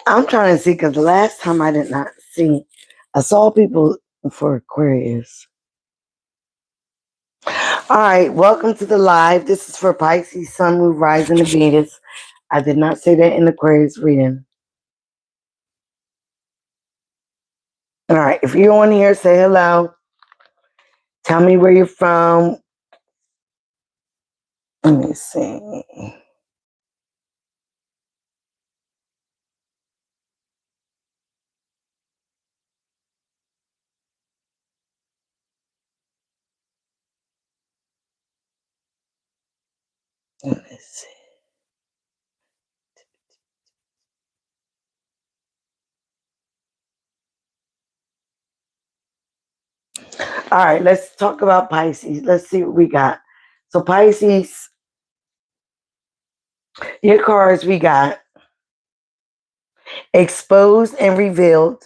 I'm trying to see because the last time I did not see, I saw people for Aquarius. All right, welcome to the live. This is for Pisces, Sun, Moon, Rising, and Venus. I did not say that in Aquarius reading. All right, if you're on here, say hello. Tell me where you're from. Let me see. Let me see. All right, let's talk about Pisces. Let's see what we got. So Pisces, your cards we got exposed and revealed.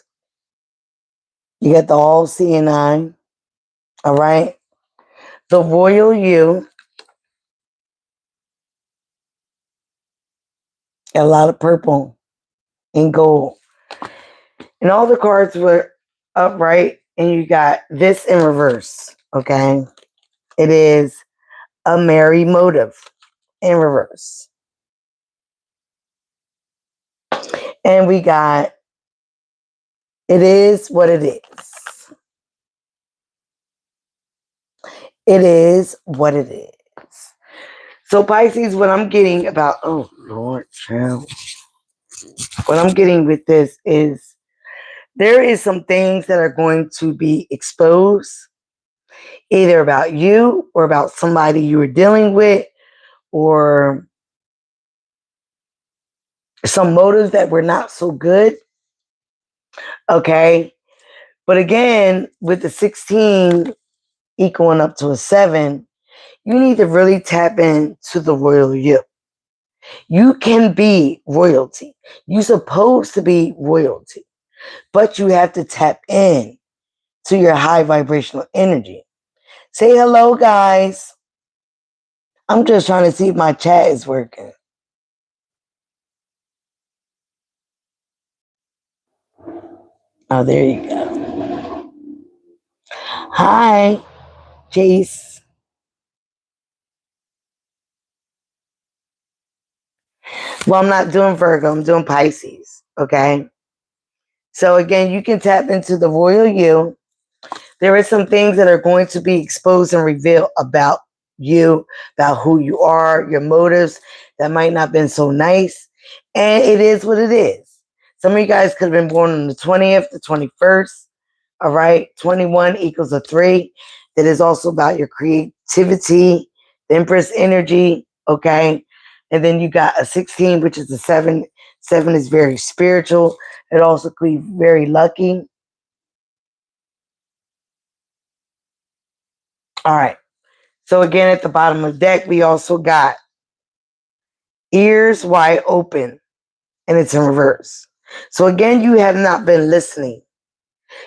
You got the all seeing eye. All right. The royal you. A lot of purple and gold. And all the cards were upright. And you got this in reverse. Okay. It is a merry motive in reverse. And we got it is what it is. It is what it is. So Pisces, what I'm getting about, oh Lord, child. What I'm getting with this is there is some things that are going to be exposed, either about you or about somebody you were dealing with, or some motives that were not so good. Okay. But again, with the 16 equaling up to a 7, you need to really tap into the royal you. You can be royalty. You're supposed to be royalty, but you have to tap in to your high vibrational energy. Say hello, guys. I'm just trying to see if my chat is working. Oh, there you go. Hi, Jace. Well, I'm not doing Virgo. I'm doing Pisces. Okay. So again, you can tap into the royal you. There are some things that are going to be exposed and revealed about you, about who you are, your motives that might not have been so nice. And it is what it is. Some of you guys could have been born on the 20th, the 21st. All right. 21 equals a 3. That is also about your creativity, the Empress energy. Okay. And then you got a 16, which is a 7. 7 is very spiritual. It also could be very lucky. All right. So again, at the bottom of the deck, we also got ears wide open, and it's in reverse. So again, you have not been listening.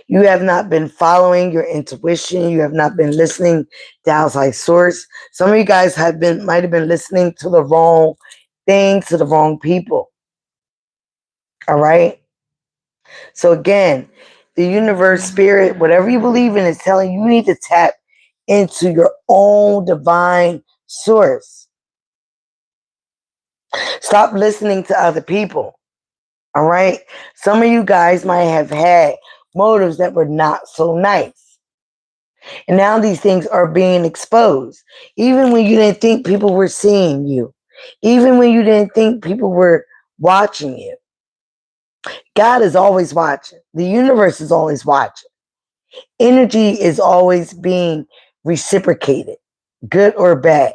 You have not been following your intuition. You have not been listening to outside source. Some of you guys might have been listening to the wrong things, to the wrong people. All right. So again, the universe, spirit, whatever you believe in is telling you, you need to tap into your own divine source. Stop listening to other people. All right. Some of you guys might have had motives that were not so nice. And now these things are being exposed. Even when you didn't think people were seeing you, even when you didn't think people were watching you, God is always watching. The universe is always watching. Energy is always being reciprocated, good or bad.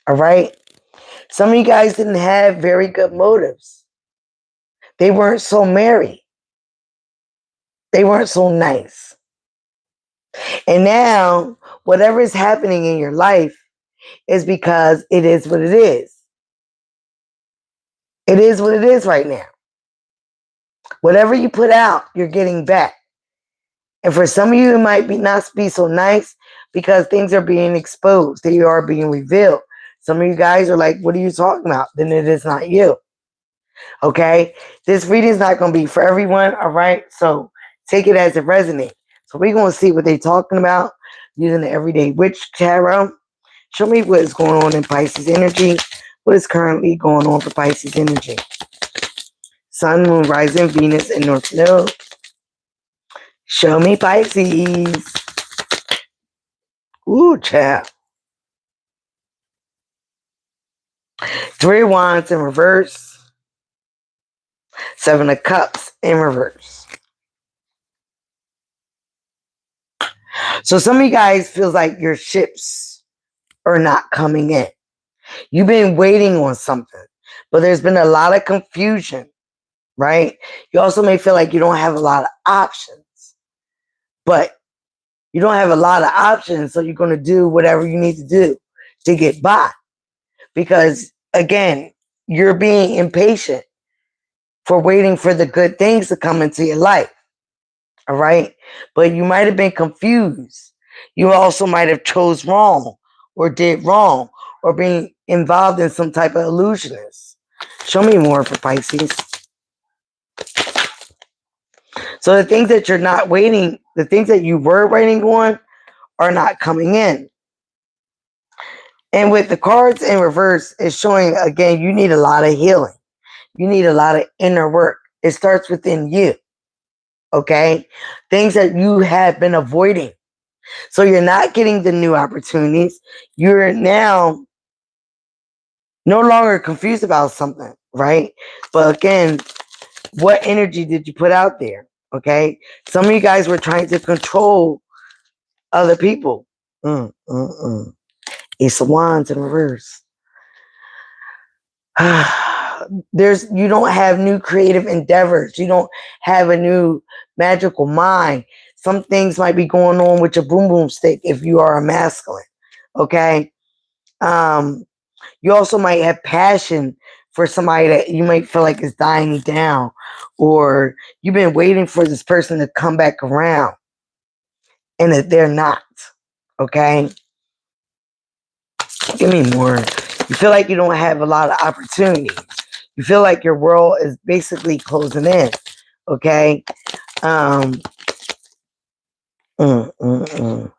All right. Some of you guys didn't have very good motives. They weren't so merry. They weren't so nice. And now, whatever is happening in your life is because it is what it is. It is what it is right now. Whatever you put out, you're getting back. And for some of you, it might be not be so nice because things are being exposed. They are being revealed. Some of you guys are like, what are you talking about? Then it is not you. Okay? This reading is not going to be for everyone, all right? So take it as it resonates. So we're going to see what they're talking about using the Everyday Witch Tarot. Show me what is going on in Pisces energy. What is currently going on for Pisces energy? Sun, Moon, Rising, Venus, and North Node. Show me Pisces. Ooh, child. Three of Wands in reverse. Seven of Cups in reverse. So some of you guys feels like your ships are not coming in. You've been waiting on something, but there's been a lot of confusion, right? You also may feel like you don't have a lot of options, but you don't have a lot of options, so you're going to do whatever you need to do to get by. Because, again, you're being impatient for waiting for the good things to come into your life, all right? But you might have been confused. You also might have chose wrong or did wrong or being involved in some type of illusionist. Show me more for Pisces. So the things that you're not waiting, the things that you were waiting on are not coming in. And with the cards in reverse, it's showing, again, you need a lot of healing. You need a lot of inner work. It starts within you, okay? Things that you have been avoiding. So you're not getting the new opportunities. You're now no longer confused about something, right? But again, what energy did you put out there, okay? Some of you guys were trying to control other people. Ace of Wands in reverse. You don't have new creative endeavors. You don't have a new magical mind. Some things might be going on with your boom boom stick if you are a masculine. Okay. You also might have passion for somebody that you might feel like is dying down, or you've been waiting for this person to come back around and that they're not. Okay. Give me more. You feel like you don't have a lot of opportunities. You feel like your world is basically closing in. Okay. Um. The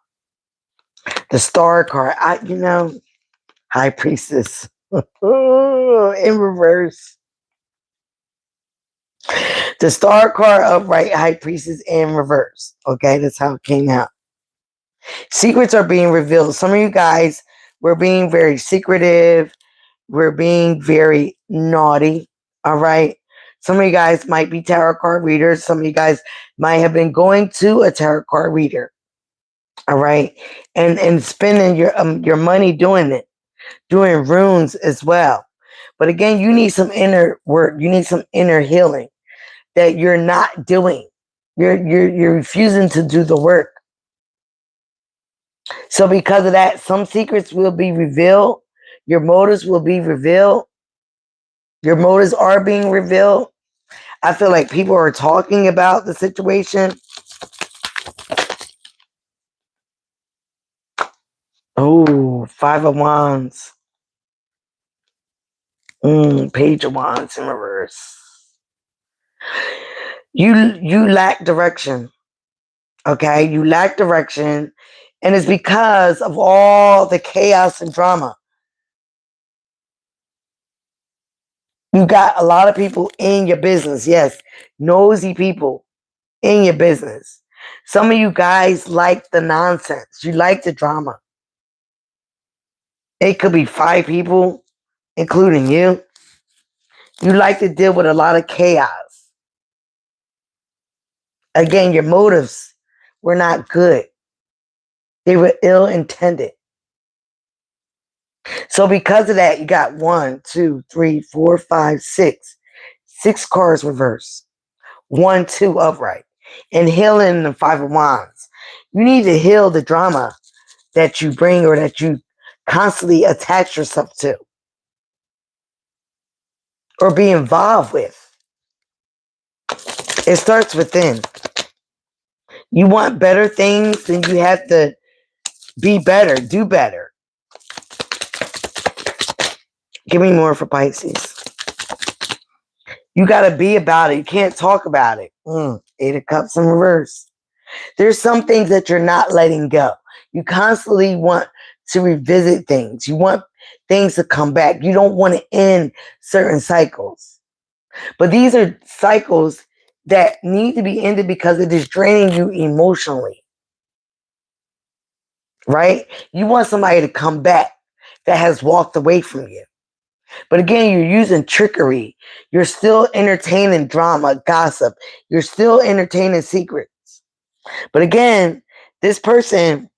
Star card. High Priestess. In reverse. The Star card upright, High Priestess in reverse. Okay, that's how it came out. Secrets are being revealed. Some of you guys were being very secretive. We're being very naughty. All right. Some of you guys might be tarot card readers. Some of you guys might have been going to a tarot card reader. All right. And spending your money doing it, doing runes as well. But again, you need some inner work. You need some inner healing that you're not doing. You're refusing to do the work. So because of that, some secrets will be revealed. Your motives will be revealed. Your motives are being revealed. I feel like people are talking about the situation. Oh, Five of Wands. Page of Wands in reverse. You lack direction. Okay, you lack direction, and it's because of all the chaos and drama. You got a lot of people in your business. Yes, nosy people in your business. Some of you guys like the nonsense. You like the drama. It could be 5 people, including you. You like to deal with a lot of chaos. Again, your motives were not good. They were ill-intended. So because of that, you got 1, 2, 3, 4, 5, 6. 6 cards reversed. 1, 2 upright. And healing the Five of Wands. You need to heal the drama that you bring or that you constantly attach yourself to or be involved with. It starts within. You want better things, then you have to be better, do better. Give me more for Pisces. You got to be about it. You can't talk about it. Eight of Cups in reverse. There's some things that you're not letting go. You constantly want to revisit things. You want things to come back. You don't want to end certain cycles. But these are cycles that need to be ended because it is draining you emotionally. Right? You want somebody to come back that has walked away from you. But again, you're using trickery. You're still entertaining drama, gossip. You're still entertaining secrets. But again, this person,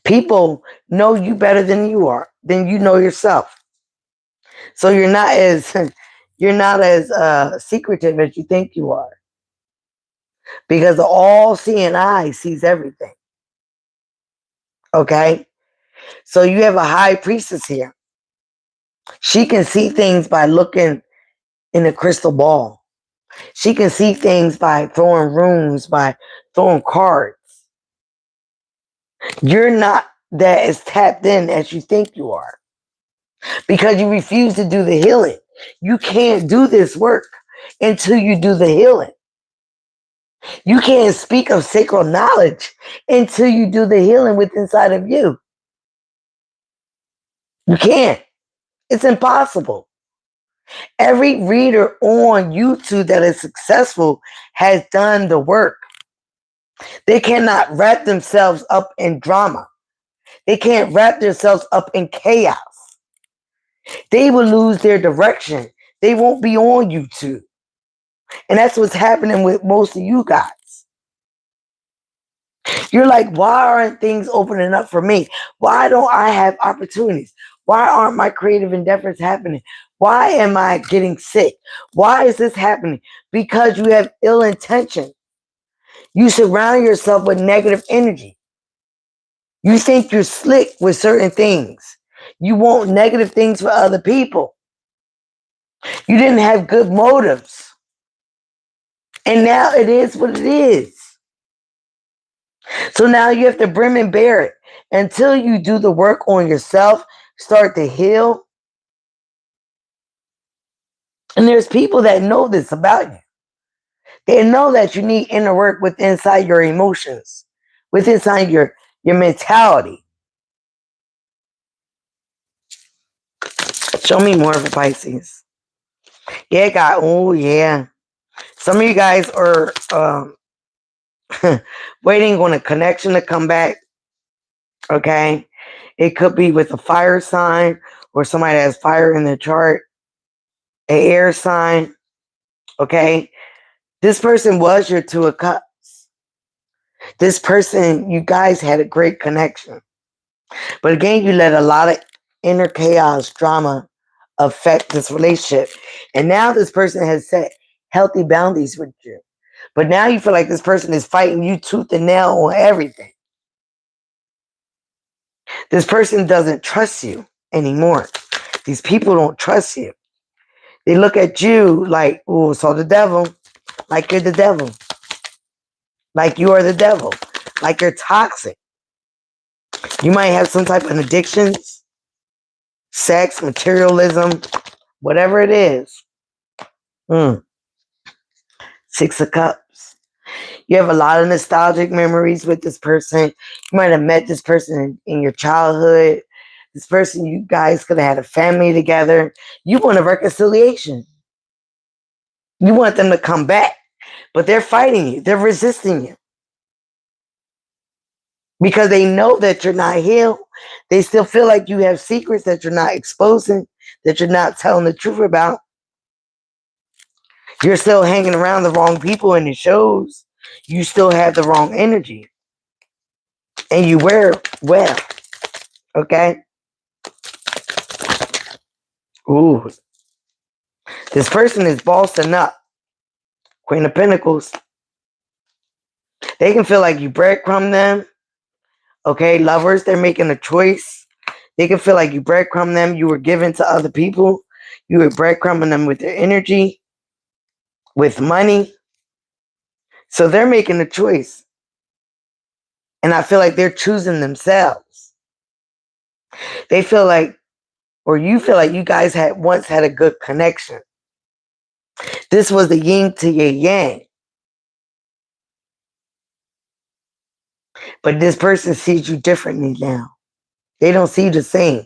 people know you better than you are, than you know yourself. So you're not as secretive as you think you are. Because the all-seeing eye sees everything. Okay? So you have a high priestess here. She can see things by looking in a crystal ball. She can see things by throwing rooms, by throwing cards. You're not that as tapped in as you think you are because you refuse to do the healing. You can't do this work until you do the healing. You can't speak of sacred knowledge until you do the healing within inside of you. You can't. It's impossible. Every reader on YouTube that is successful has done the work. They cannot wrap themselves up in drama. They can't wrap themselves up in chaos. They will lose their direction. They won't be on YouTube. And that's what's happening with most of you guys. You're like, why aren't things opening up for me? Why don't I have opportunities? Why aren't my creative endeavors happening? Why am I getting sick? Why is this happening? Because you have ill intention. You surround yourself with negative energy. You think you're slick with certain things. You want negative things for other people. You didn't have good motives. And now it is what it is. So now you have to brim and bear it. Until you do the work on yourself, start to heal. And there's people that know this about you. They know that you need inner work with inside your emotions, with inside your mentality. Show me more of a Pisces. Yeah, God. Oh, yeah. Some of you guys are waiting on a connection to come back. Okay. It could be with a fire sign or somebody that has fire in their chart, an air sign. Okay. This person was your Two of Cups. This person, you guys had a great connection. But again, you let a lot of inner chaos, drama affect this relationship. And now this person has set healthy boundaries with you. But now you feel like this person is fighting you tooth and nail on everything. This person doesn't trust you anymore. These people don't trust you. They look at you like, oh, so the devil, like you're the devil, like you are the devil, like you're toxic. You might have some type of addictions, sex, materialism, whatever it is. Six of Cups. You have a lot of nostalgic memories with this person. You might have met this person in your childhood. This person, you guys could have had a family together. You want a reconciliation. You want them to come back, but they're fighting you. They're resisting you because they know that you're not healed. They still feel like you have secrets that you're not exposing, that you're not telling the truth about. You're still hanging around the wrong people in the shows. You still have the wrong energy. And you wear well. Okay? Ooh. This person is bossing up. Queen of Pentacles. They can feel like you breadcrumb them. Okay? Lovers, they're making a choice. They can feel like you breadcrumb them. You were given to other people. You were breadcrumbing them with their energy, with money. So they're making a choice. And I feel like they're choosing themselves. They feel like, or you feel like you guys had once had a good connection. This was the yin to your yang. But this person sees you differently now. They don't see you the same.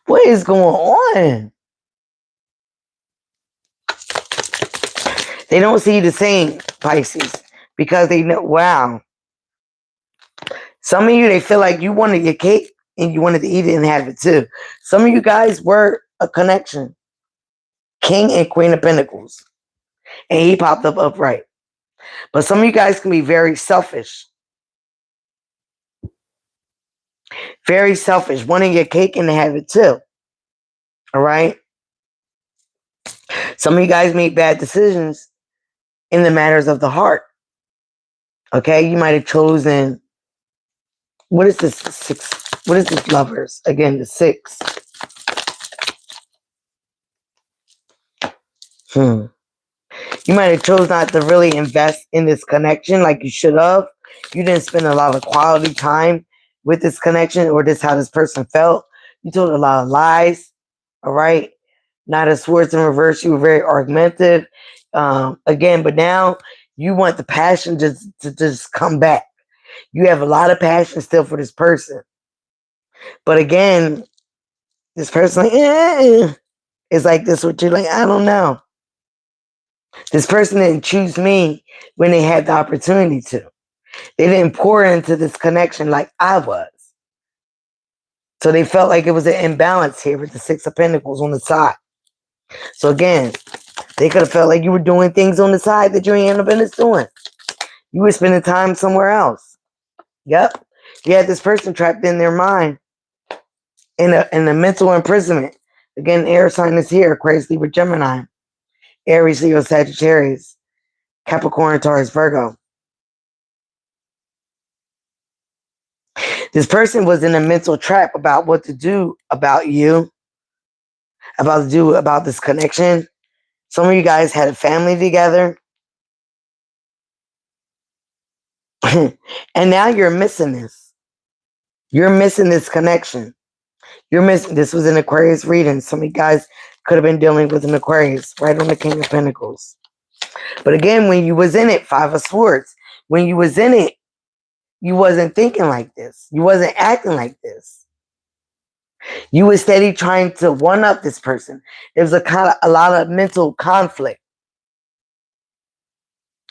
What is going on? They don't see you the same, Pisces, because they know, wow. Some of you, they feel like you wanted your cake and you wanted to eat it and have it too. Some of you guys were a connection. King and Queen of Pentacles. And he popped up upright. But some of you guys can be very selfish. Very selfish. Wanting your cake and to have it too. All right? Some of you guys made bad decisions in the matters of the heart. Okay? You might have chosen, what is this six? What is this lovers? Again, the six. You might have chose not to really invest in this connection like you should have. You didn't spend a lot of quality time with this connection, or this how this person felt. You told a lot of lies. All right? Not as swords in reverse. You were very argumentative. Again, but now you want the passion to just come back. You have a lot of passion still for this person. But again, this person is like this with you. Like, I don't know. This person didn't choose me when they had the opportunity to. They didn't pour into this connection like I was. So they felt like it was an imbalance here with the Six of Pentacles on the side. So again, they could have felt like you were doing things on the side that you ain't end up in doing. You were spending time somewhere else. Yep. You had this person trapped in their mind in a mental imprisonment. Again, air sign is here. Aquarius, Libra, Gemini. Aries, Leo, Sagittarius. Capricorn, Taurus, Virgo. This person was in a mental trap about what to do about you, about this connection. Some of you guys had a family together. And now you're missing this. You're missing this connection. You're missing, this was an Aquarius reading. Some of you guys could have been dealing with an Aquarius right on the King of Pentacles. But again, when you was in it, Five of Swords, when you was in it, you wasn't thinking like this. You wasn't acting like this. You were steady trying to one-up this person. There was a lot of mental conflict.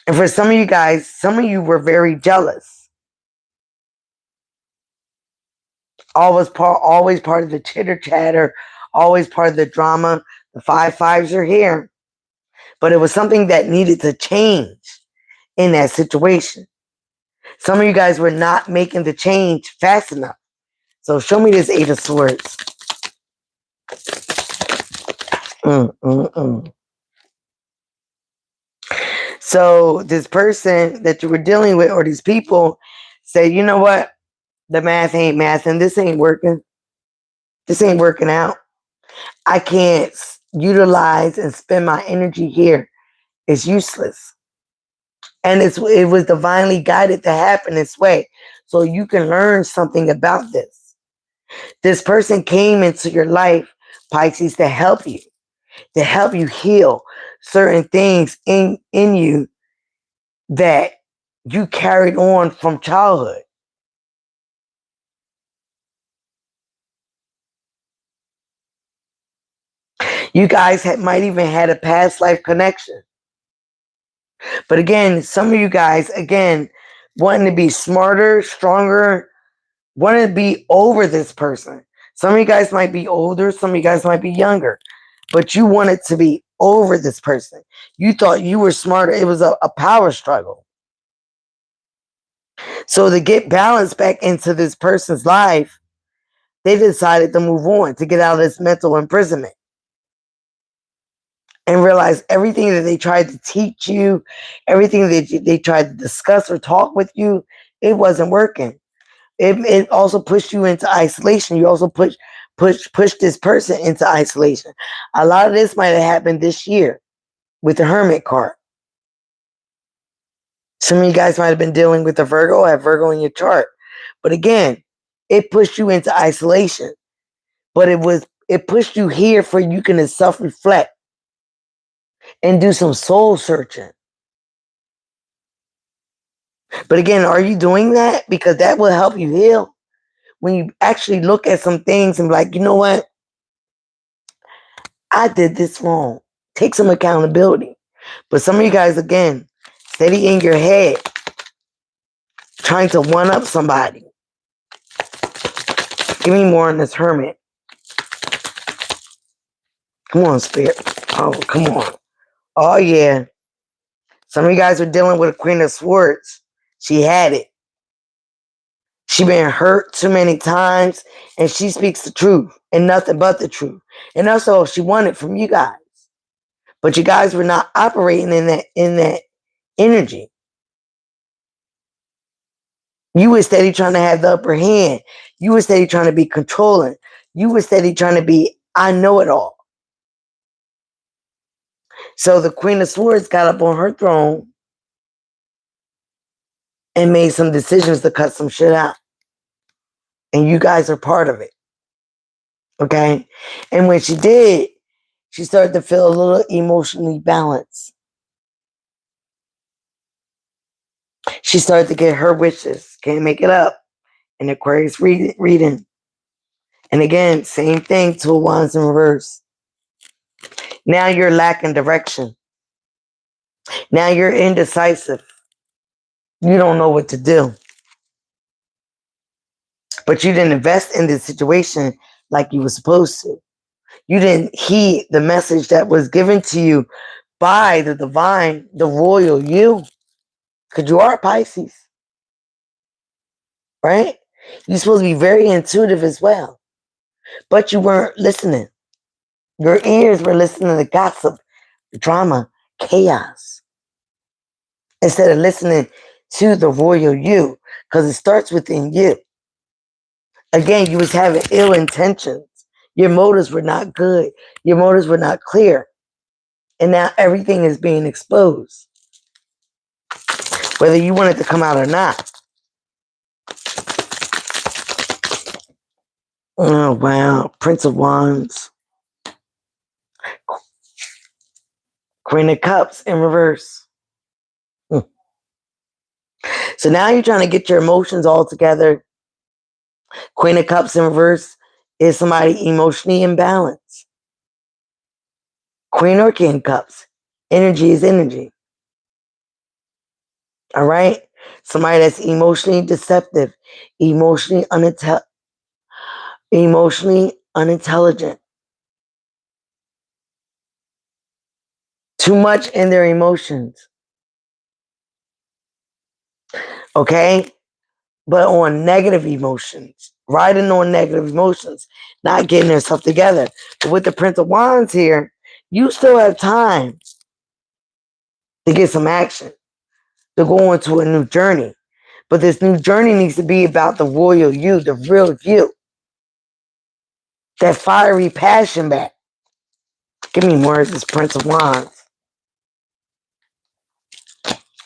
And for some of you guys, some of you were very jealous. Always part of the chitter chatter, always part of the drama. The 5-5s are here. But it was something that needed to change in that situation. Some of you guys were not making the change fast enough. So show me this 8 of Swords. So this person that you were dealing with, or these people, say, you know what? The math ain't math, and this ain't working. This ain't working out. I can't utilize and spend my energy here. It's useless. And it was divinely guided to happen this way. So you can learn something about this. This person came into your life, Pisces, to help you heal certain things in you that you carried on from childhood. You guys might even had a past life connection. But again, some of you guys, again, wanting to be smarter, stronger, wanting to be over this person. Some of you guys might be older, some of you guys might be younger, but you wanted to be over this person. You thought you were smarter. It was a power struggle. So to get balance back into this person's life, they decided to move on, to get out of this mental imprisonment. And realize everything that they tried to teach you, everything that they tried to discuss or talk with you, it wasn't working. It also pushed you into isolation. You also push this person into isolation. A lot of this might have happened this year with the Hermit card. Some of you guys might have been dealing with the Virgo, have Virgo in your chart. But again, it pushed you into isolation. But it was It pushed you here for you can self-reflect and do some soul searching. But again, are you doing that? Because that will help you heal. When you actually look at some things and be like, you know what? I did this wrong. Take some accountability. But some of you guys, again, steady in your head, trying to one up somebody. Give me more on this hermit. Come on, spirit. Oh, come on. Oh, yeah. Some of you guys are dealing with a Queen of Swords. She had it. She been hurt too many times, and she speaks the truth and nothing but the truth. And that's all she wanted from you guys. But you guys were not operating in that energy. You were steady trying to have the upper hand. You were steady trying to be controlling. You were steady trying to be, I know it all. So the Queen of Swords got up on her throne and made some decisions to cut some shit out. And you guys are part of it. Okay? And when she did, she started to feel a little emotionally balanced. She started to get her wishes. Can't make it up. And Aquarius reading. And again, same thing, Two of Wands in reverse. Now you're lacking direction. Now you're indecisive. You don't know what to do. But you didn't invest in this situation like you were supposed to. You didn't heed the message that was given to you by the divine, the royal you. Because you are Pisces. Right? You're supposed to be very intuitive as well. But you weren't listening. Your ears were listening to gossip, drama, chaos. Instead of listening to the royal you. Because it starts within you. Again, you was having ill intentions. Your motives were not good. Your motives were not clear. And now everything is being exposed. Whether you want it to come out or not. Oh, wow. Prince of Wands. Queen of Cups in reverse. So now you're trying to get your emotions all together. Queen of Cups in reverse is somebody emotionally imbalanced. Queen or King Cups. Energy is energy. All right? Somebody that's emotionally deceptive, emotionally unintelligent. Too much in their emotions. Okay? But on negative emotions. Riding on negative emotions. Not getting themselves together. But with the Prince of Wands here, you still have time to get some action. To go into a new journey. But this new journey needs to be about the royal you, the real you. That fiery passion back. Give me more of this Prince of Wands.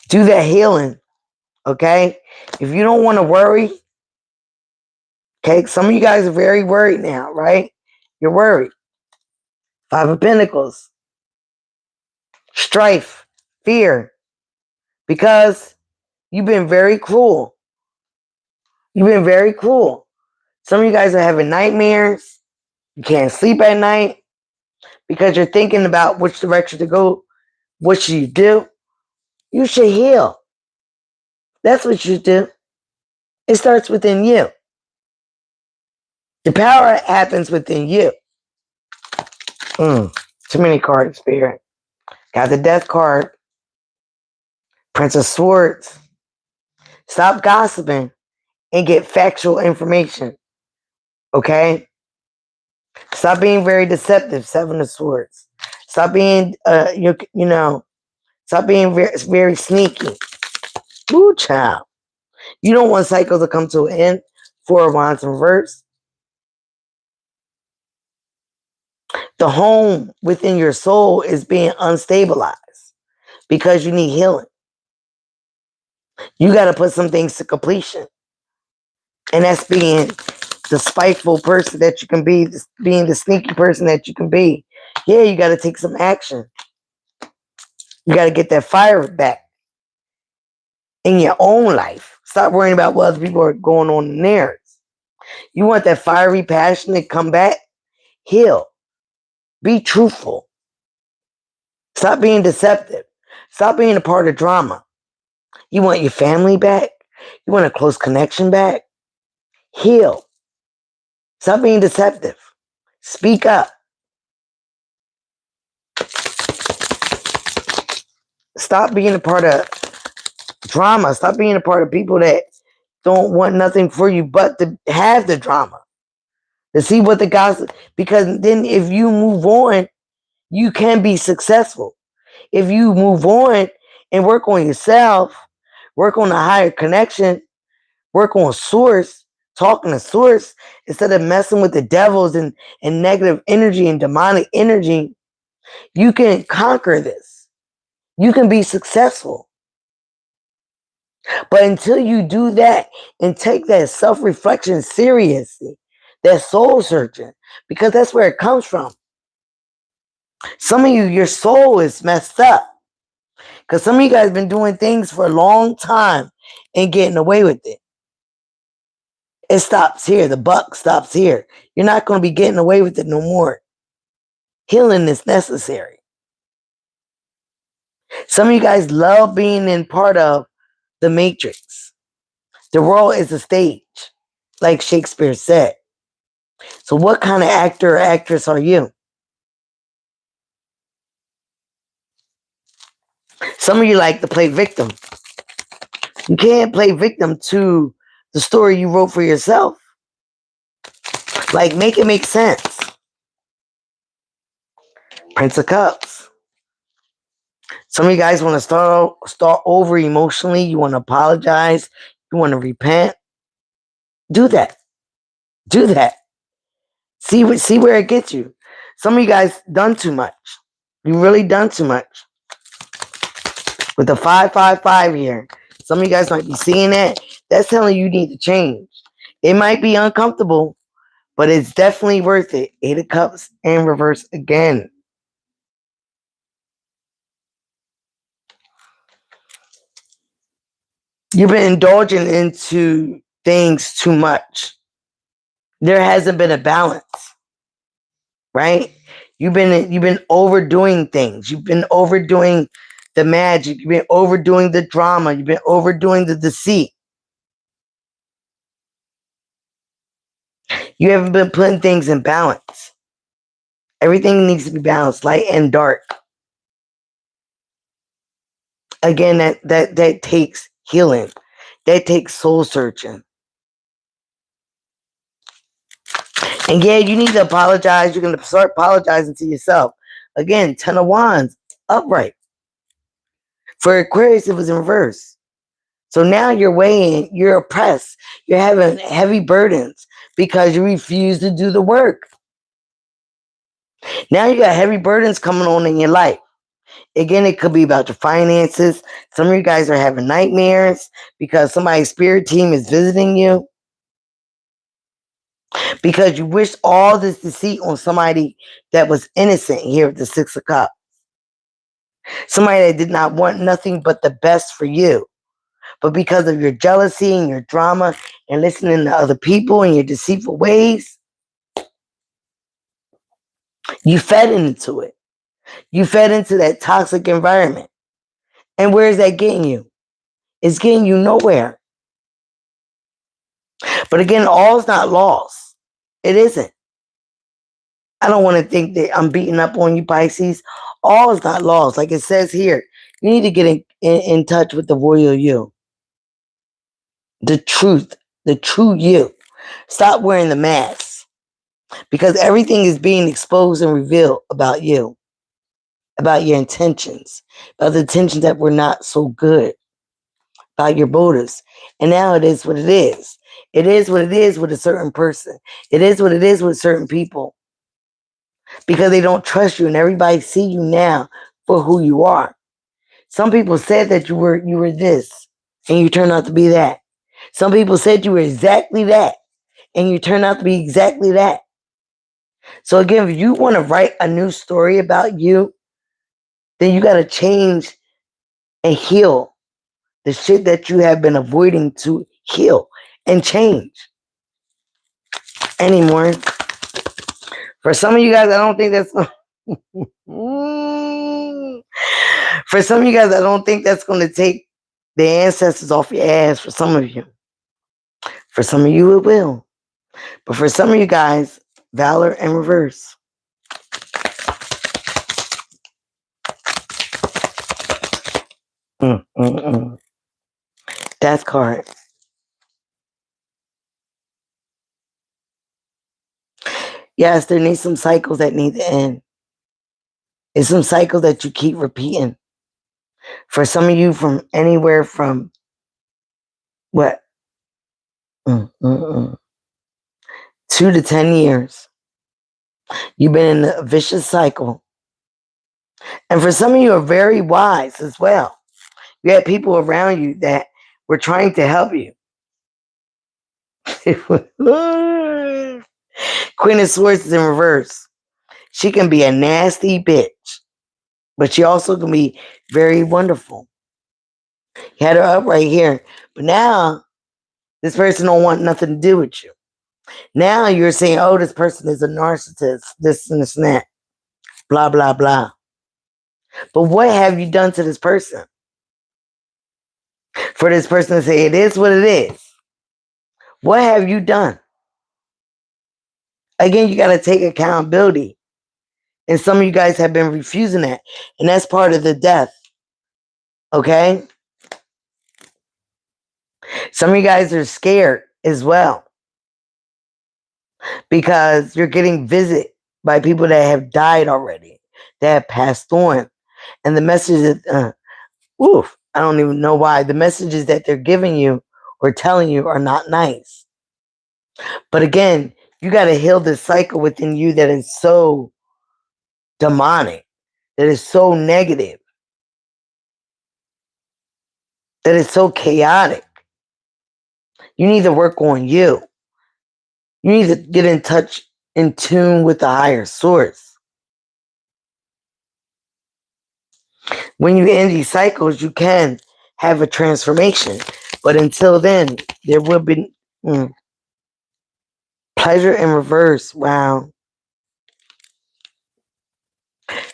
Do that healing. Okay? If you don't want to worry, okay, some of you guys are very worried now, right? You're worried. Five of Pentacles. Strife. Fear. Because you've been very cruel. You've been very cruel. Some of you guys are having nightmares. You can't sleep at night because you're thinking about which direction to go. What should you do? You should heal. That's what you do. It starts within you. The power happens within you. Too many cards, Spirit. Got the Death card. Prince of Swords. Stop gossiping and get factual information. Okay? Stop being very deceptive. Seven of Swords. Stop being, stop being very, very sneaky. Ooh, child. You don't want cycles to come to an end. Four of Wands in reverse. The home within your soul is being unstabilized because you need healing. You got to put some things to completion. And that's being the spiteful person that you can be, being the sneaky person that you can be. Yeah, you got to take some action. You got to get that fire back in your own life. Stop worrying about what other people are going on in theirs. You want that fiery passion to come back? Heal. Be truthful. Stop being deceptive. Stop being a part of drama. You want your family back? You want a close connection back? Heal. Stop being deceptive. Speak up. Stop being a part of drama. Stop being a part of people that don't want nothing for you but to have the drama. To see what the gossip, because then if you move on, you can be successful. If you move on and work on yourself, work on a higher connection, work on source, talking to source, instead of messing with the devils and negative energy and demonic energy, you can conquer this. You can be successful. But until you do that and take that self-reflection seriously, that soul searching, because that's where it comes from. Some of you, your soul is messed up. Because some of you guys have been doing things for a long time and getting away with it. It stops here. The buck stops here. You're not going to be getting away with it no more. Healing is necessary. Some of you guys love being in part of the matrix. The world is a stage, like Shakespeare said. So what kind of actor or actress are you? Some of you like to play victim. You can't play victim to the story you wrote for yourself. Like, make it make sense. Prince of Cups. Some of you guys want to start over emotionally. You want to apologize. You want to repent. Do that. Do that. See where it gets you. Some of you guys done too much. You really done too much. With the 555 here, some of you guys might be seeing that. That's telling you need to change. It might be uncomfortable, but it's definitely worth it. 8 of Cups in reverse again. You've been indulging into things too much. There hasn't been a balance, right? You've been overdoing things. You've been overdoing the magic. You've been overdoing the drama. You've been overdoing the deceit. You haven't been putting things in balance. Everything needs to be balanced, light and dark. Again, that takes healing. That takes soul searching. And yeah, you need to apologize. You're going to start apologizing to yourself. Again, 10 of Wands, upright. For Aquarius, it was in reverse. So now you're weighing, you're oppressed. You're having heavy burdens because you refuse to do the work. Now you got heavy burdens coming on in your life. Again, it could be about your finances. Some of you guys are having nightmares because somebody's spirit team is visiting you. Because you wish all this deceit on somebody that was innocent here at the 6 of Cups. Somebody that did not want nothing but the best for you. But because of your jealousy and your drama and listening to other people and your deceitful ways, you fed into it. You fed into that toxic environment. And where is that getting you? It's getting you nowhere. But again, all's not lost. It isn't. I don't want to think that I'm beating up on you, Pisces. All is not lost. Like it says here, you need to get in touch with the royal you. The truth, the true you. Stop wearing the mask. Because everything is being exposed and revealed about you. About your intentions. About the intentions that were not so good. About your motives. And now it is what it is. It is what it is with a certain person. It is what it is with certain people. Because they don't trust you and everybody see you now for who you are. Some people said that you were this and you turned out to be that. Some people said you were exactly that and you turn out to be exactly that. So again, if you want to write a new story about you, then you got to change and heal the shit that you have been avoiding to heal and change anymore. For some of you guys, I don't think that's for some of you guys, I don't think that's going to take the ancestors off your ass. For some of you, it will. But for some of you guys, valor and reverse. Death card. Yes, there needs some cycles that need to end. It's some cycles that you keep repeating. For some of you, from anywhere from what? 2 to 10 years. You've been in a vicious cycle. And for some of you are very wise as well. You had people around you that were trying to help you. Queen of Swords is in reverse. She can be a nasty bitch, but she also can be very wonderful. You had her up right here. But now, this person don't want nothing to do with you. Now you're saying, oh, this person is a narcissist, this and this and that. Blah, blah, blah. But what have you done to this person? For this person to say, it is what it is. What have you done? Again, you got to take accountability. And some of you guys have been refusing that. And that's part of the death. Okay? Some of you guys are scared as well. Because you're getting visited by people that have died already. That have passed on. And the message that, I don't even know why. The messages that they're giving you or telling you are not nice. But again, you got to heal this cycle within you that is so demonic, that is so negative, that is so chaotic. You need to work on you. You need to get in touch, in tune with the higher source. When you end these cycles, you can have a transformation. But until then, there will be pleasure in reverse. Wow.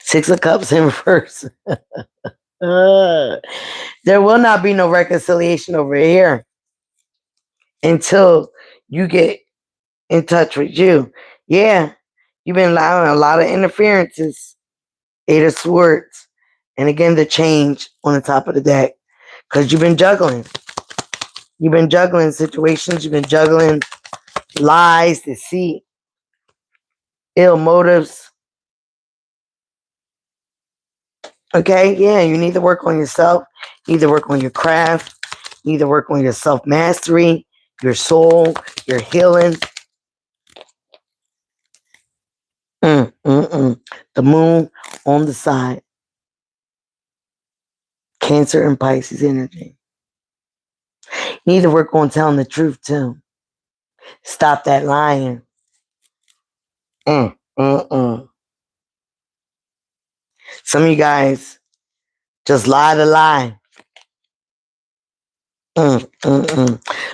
6 of Cups in reverse. There will not be no reconciliation over here until you get in touch with you. Yeah, you've been allowing a lot of interferences. 8 of Swords. And again, the change on the top of the deck. Because you've been juggling. You've been juggling situations. You've been juggling lies, deceit, ill motives. Okay, yeah, you need to work on yourself. You need to work on your craft. You need to work on your self-mastery, your soul, your healing. The moon on the side. Cancer and Pisces energy. You need to work on telling the truth too. Stop that lying. Some of you guys just lie to lie.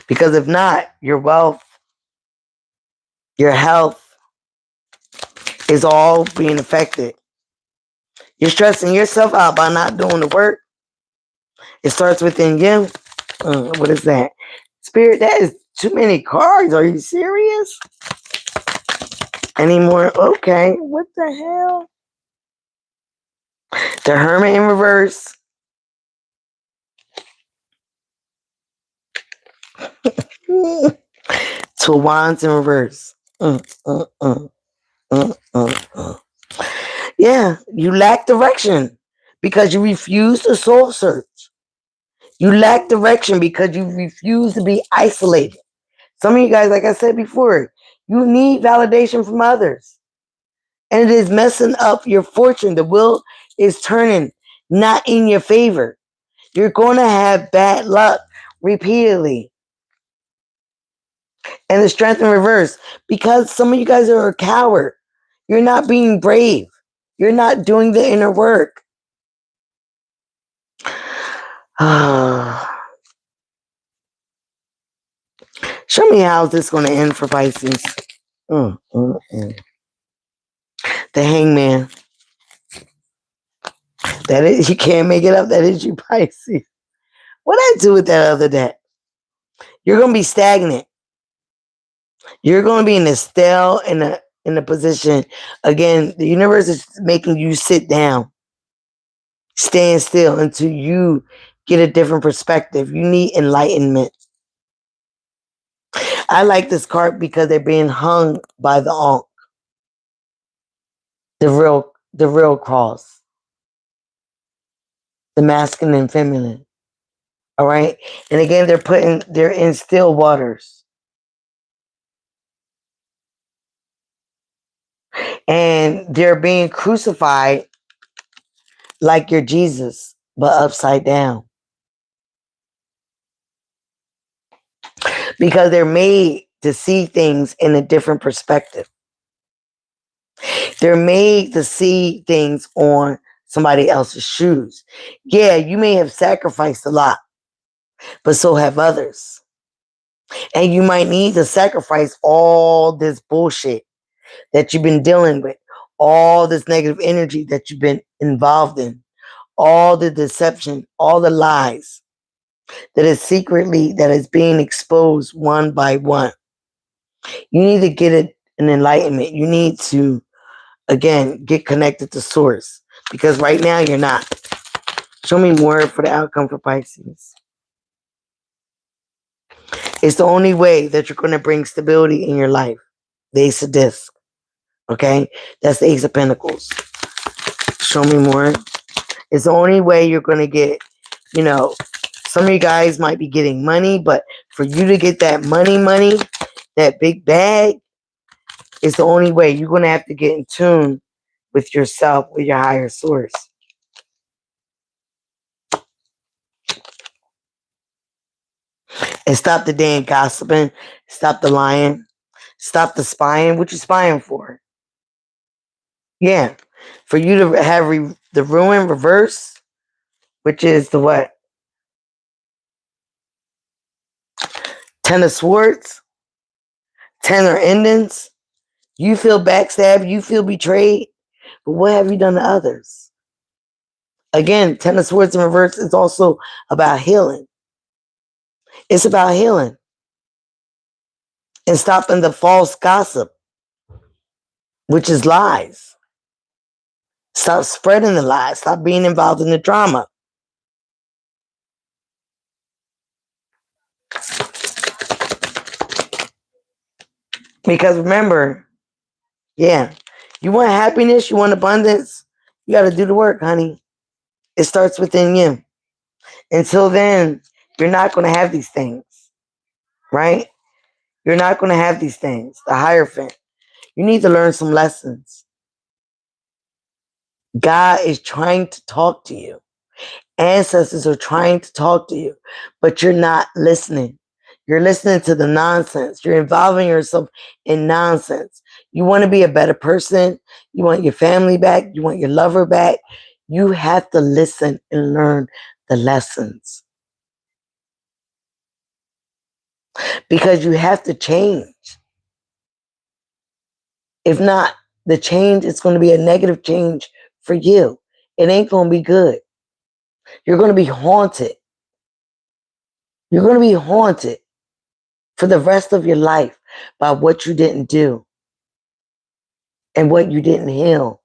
Because if not, your wealth, your health is all being affected. You're stressing yourself out by not doing the work. It starts within you. What is that? Spirit, that is too many cards. Are you serious? Any more? Okay. What the hell? The Hermit in reverse. Two Wands in reverse. Yeah, you lack direction because you refuse to soul search. You lack direction because you refuse to be isolated. Some of you guys, like I said before, you need validation from others. And it is messing up your fortune. The wheel is turning not in your favor. You're going to have bad luck repeatedly. And the strength in reverse, because some of you guys are a coward. You're not being brave. You're not doing the inner work. Show me how this going to end for Pisces. The Hangman. That is, you can't make it up. That is you, Pisces. What did I do with that other day? You're going to be stagnant. You're going to be in a stale, in a position. Again, the universe is making you sit down, stand still until you get a different perspective. You need enlightenment. I like this card because they're being hung by the Ankh, the real cross, the masculine and feminine. All right, and again, they're in still waters, and they're being crucified like you're Jesus, but upside down, because they're made to see things in a different perspective. They're made to see things on somebody else's shoes. Yeah, you may have sacrificed a lot, but so have others. And you might need to sacrifice all this bullshit that you've been dealing with, all this negative energy that you've been involved in, all the deception, all the lies that is being exposed one by one. You need to get an enlightenment. You need to, again, get connected to source, because right now you're not. Show me more for the outcome for Pisces. It's the only way that you're going to bring stability in your life. The Ace of Discs. Okay? That's the Ace of Pentacles. Show me more. It's the only way you're going to get, some of you guys might be getting money, but for you to get that money, that big bag, it's the only way. You're going to have to get in tune with yourself, with your higher source. And stop the damn gossiping. Stop the lying. Stop the spying. What you spying for? Yeah. For you to have the ruin reverse, which is the what? 10 of Swords. 10 of endings. You feel backstabbed. You feel betrayed. But what have you done to others? Again, 10 of Swords in reverse is also about healing. It's about healing. And stopping the false gossip, which is lies. Stop spreading the lies. Stop being involved in the drama. Because remember, yeah, you want happiness, you want abundance, you got to do the work, honey. It starts within you. Until then, you're not going to have these things, right? You're not going to have these things. The Hierophant. You need to learn some lessons. God is trying to talk to you. Ancestors are trying to talk to you, but you're not listening. You're listening to the nonsense. You're involving yourself in nonsense. You want to be a better person. You want your family back. You want your lover back. You have to listen and learn the lessons. Because you have to change. If not, the change is going to be a negative change for you. It ain't going to be good. You're going to be haunted. You're going to be haunted for the rest of your life by what you didn't do and what you didn't heal.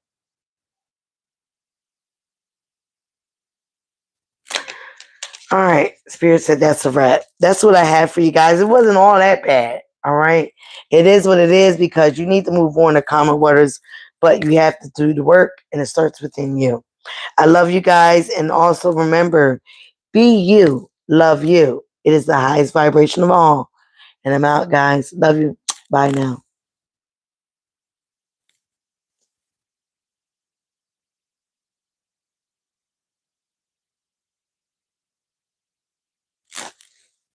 All right, Spirit said that's a wrap. That's what I have for you guys. It wasn't all that bad. All right, it is what it is, because you need to move on to calmer waters, but you have to do the work, and it starts within you. I love you guys, and also remember, be you, love you. It is the highest vibration of all. And I'm out, guys. Love you. Bye now.